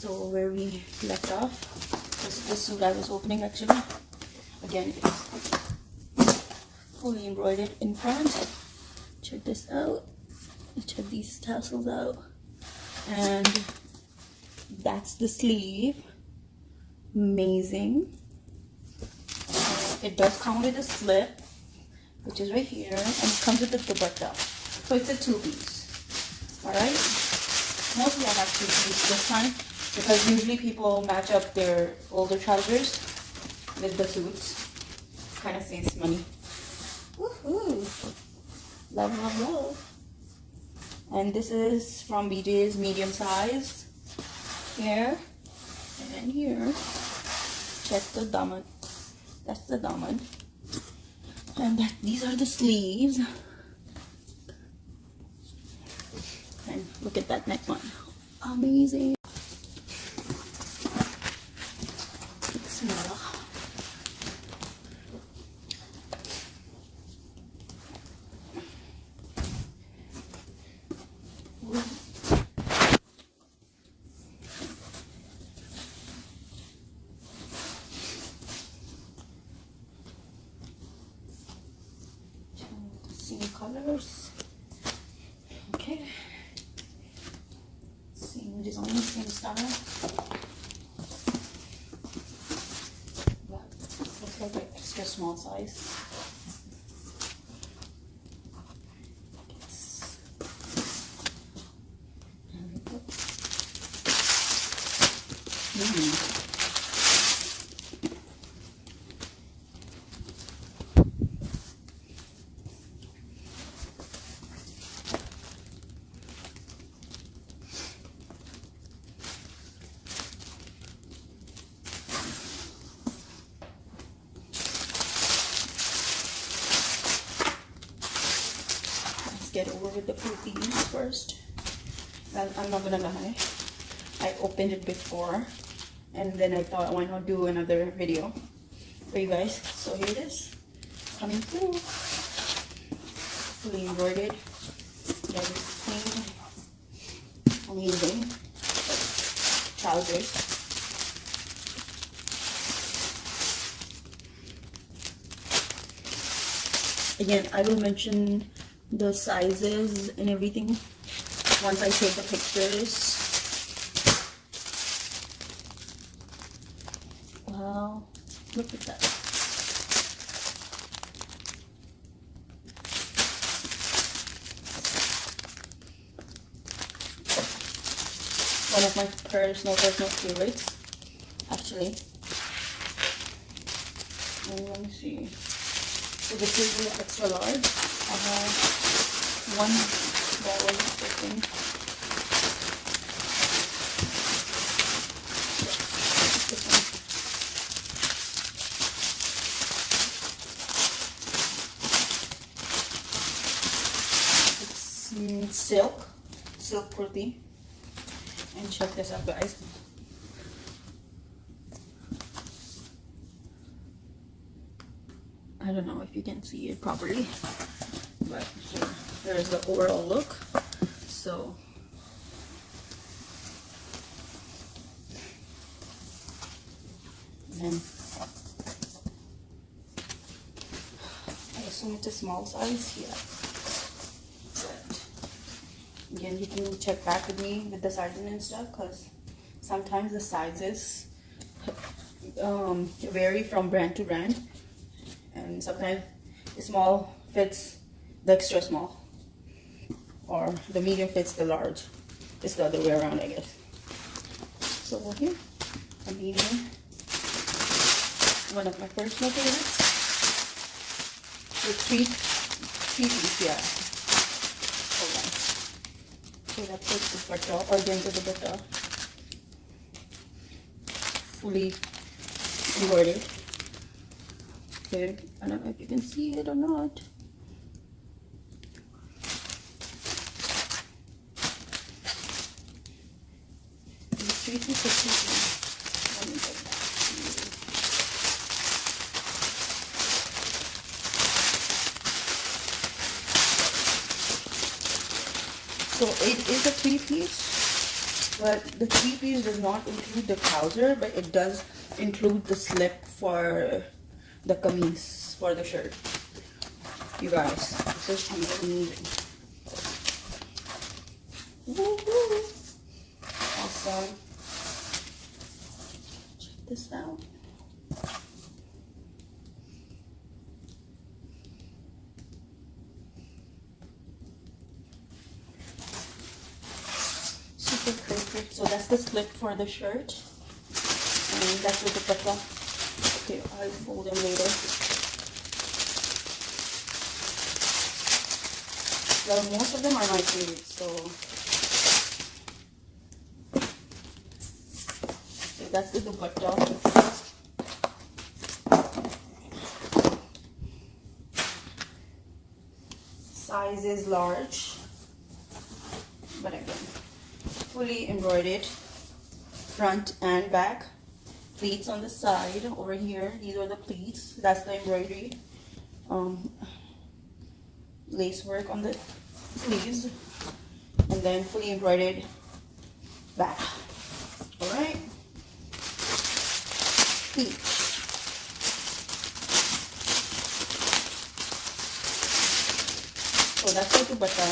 So where we left off, this suit I was opening actually. Again, it's fully embroidered in front. Check this out. Check these tassels out. And that's the sleeve. Amazing. It does come with a slip, which is right here, and it comes with the dupatta. So it's a two-piece. Alright? Mostly I have two-piece this time because usually people match up their older trousers with the suits. Kind of saves money. Woohoo! Love, love, love. And this is from BJ's medium size. Here and here. Check the daman. That's the daman. And these are the sleeves. And look at that neckline. Amazing. Smell. Same colors. Okay. Same design, same style. But looks like an extra small size. Get over with the proteins first. Well, I'm not gonna lie, I opened it before and then I thought why not do another video for you guys. So here it is, coming through, fully embroidered. That is clean, amazing. Trousers. Again, I will mention the sizes and everything once I take the pictures. Wow, look at that. One of my personal favorites, actually. And let me see. So this is the extra large. I have one that was fitting. It's silk kurti. And check this out, guys. I don't know if you can see it properly, but here, there's the overall look. So then I assume it's a small size here. But again, you can check back with me with the sizing and stuff, because sometimes the sizes vary from brand to brand. And sometimes the small fits the extra small, or the medium fits the large. It's the other way around, I guess. So here, a medium, one of my personal favorites. The three piece, yeah. Hold on. Okay, that's the dupatta, or against the dupatta. Fully embroidered. I don't know if you can see it or not. So it is a three-piece. But the 3-piece does not include the trouser, but it does include the slip for the kameez, for the shirt. You guys, this is amazing. Woo-hoo. Awesome. Check this out. Super perfect. So that's the slip for the shirt, and that's with the dupatta. Okay, I'll fold them later. Well, most of them are my favorites, so that's the dupatta. Size is large, but again, fully embroidered front and back. Pleats on the side over here. These are the pleats. That's the embroidery. Lace work on the sleeves, and then fully embroidered back. All right. Peach. So that's the dupatta,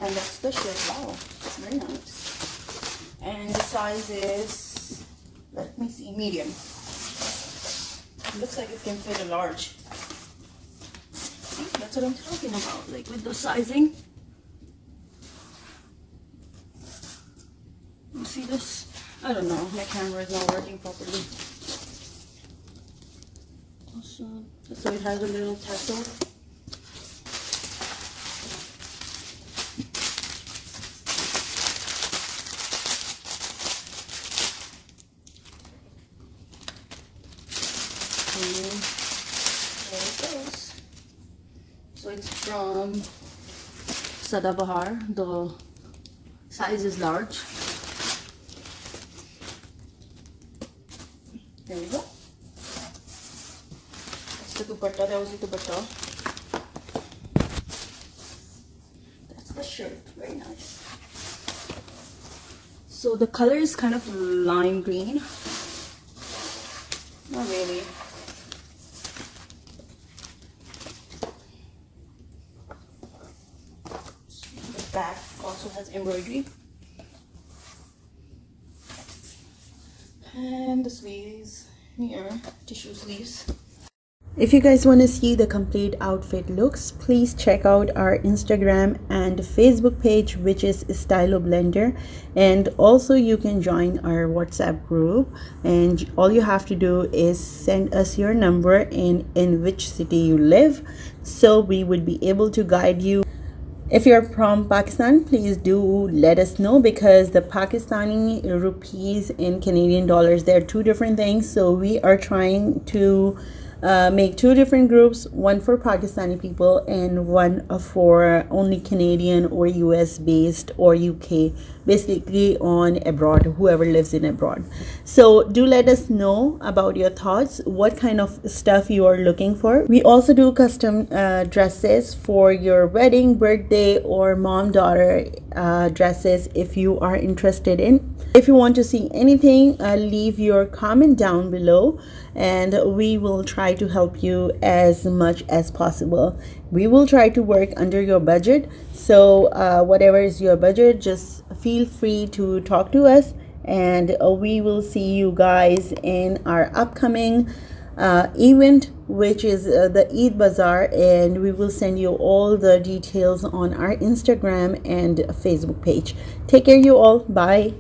and that's the shirt. Wow, it's very nice. And the size is, let me see, medium. It looks like it can fit a large. That's what I'm talking about, like with the sizing. You see this? I don't know, my camera is not working properly. Awesome. So it has a little tassel. And there it goes. So it's from Sadabahar. The size is large. There we go. That's the dupatta. That was the dupatta. That's the shirt. Very nice. So the color is kind of lime green. Not really. The back also has embroidery. And the sleeves here, tissue sleeves. If you guys want to see the complete outfit looks, please check out our Instagram and Facebook page, which is Stylo Blender, and also you can join our WhatsApp group, and all you have to do is send us your number and in which city you live, so we would be able to guide you. If you're from Pakistan, please do let us know, because the Pakistani rupees and Canadian dollars, they're two different things. So we are trying to make two different groups, one for Pakistani people and one for only Canadian or US based or UK, basically on abroad, whoever lives in abroad. So do let us know about your thoughts, what kind of stuff you are looking for. We also do custom dresses for your wedding, birthday, or mom-daughter dresses if you are interested in. If you want to see anything, leave your comment down below, and we will try to help you as much as possible. We will try to work under your budget, so whatever is your budget, just feel free to talk to us, and we will see you guys in our upcoming event, which is the Eid Bazaar, and we will send you all the details on our Instagram and Facebook page. Take care, you all. Bye.